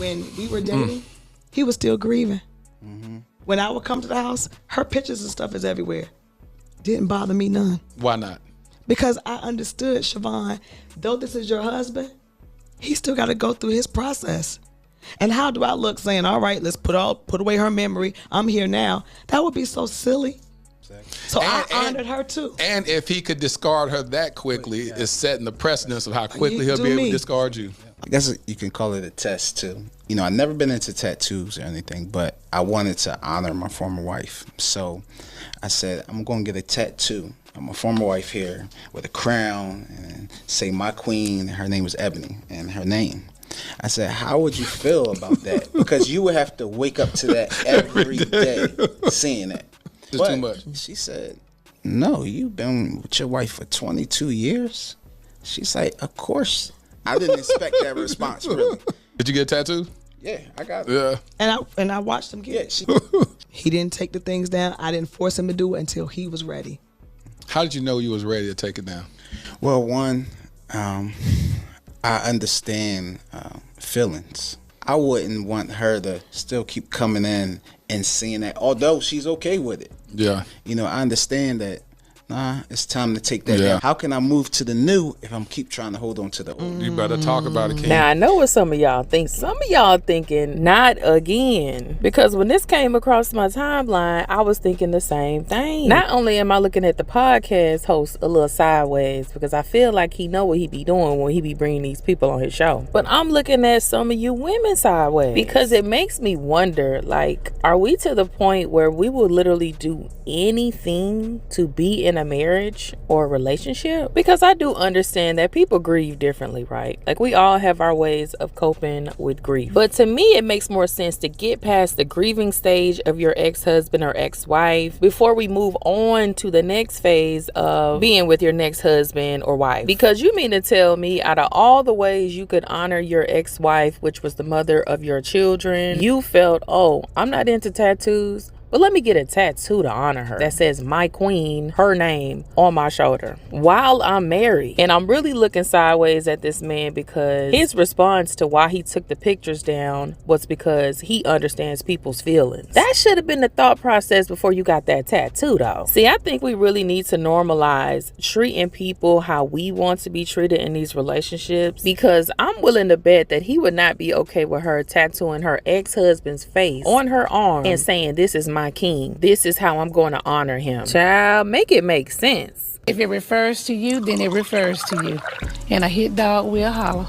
when we were dating, he was still grieving. When I would come to the house, her pictures and stuff is everywhere. Didn't bother me none. Why not? Because I understood, Siobhan, though this is your husband, he still got to go through his process. And how do I look saying, all right, let's put away her memory. I'm here now. That would be so silly. Exactly. So I honored her too. And if he could discard her that quickly, it's setting the precedence of how quickly he'll be able to discard you. I guess you can call it a test too. You know, I've never been into tattoos or anything, but I wanted to honor my former wife. So I said, I'm going to get a tattoo of my former wife here with a crown and say my queen. Her name was Ebony and her name. I said, how would you feel about that? Because you would have to wake up to that every day seeing it. It's too much. She said, no, you've been with your wife for 22 years? She's like, of course. I didn't expect that response, really. Did you get a tattoo? Yeah, I got it. Yeah. And I watched him get it. He didn't take the things down. I didn't force him to do it until he was ready. How did you know you was ready to take it down? Well, one, I understand feelings. I wouldn't want her to still keep coming in and seeing that, although she's okay with it. Yeah. You know, I understand that. Nah, it's time to take that down. How can I move to the new if I'm keep trying to hold on to the old? You better talk about it, King. Now, I know what some of y'all think. Some of y'all thinking, not again. Because when this came across my timeline, I was thinking the same thing. Not only am I looking at the podcast host a little sideways, because I feel like he know what he be doing when he be bringing these people on his show, but I'm looking at some of you women sideways. Because it makes me wonder, like, are we to the point where we will literally do anything to be in a marriage or a relationship? Because I do understand that people grieve differently, right? Like, we all have our ways of coping with grief. But to me, it makes more sense to get past the grieving stage of your ex-husband or ex-wife before we move on to the next phase of being with your next husband or wife. Because you mean to tell me, out of all the ways you could honor your ex-wife, which was the mother of your children, you felt, oh, I'm not into tattoos, but let me get a tattoo to honor her that says my queen, her name, on my shoulder while I'm married. And I'm really looking sideways at this man because his response to why he took the pictures down was because he understands people's feelings. That should have been the thought process before you got that tattoo, though. See, I think we really need to normalize treating people how we want to be treated in these relationships, because I'm willing to bet that he would not be okay with her tattooing her ex-husband's face on her arm and saying, this is my king. This is how I'm going to honor him. Child, make it make sense. If it refers to you, then it refers to you. And a hit dog will holler.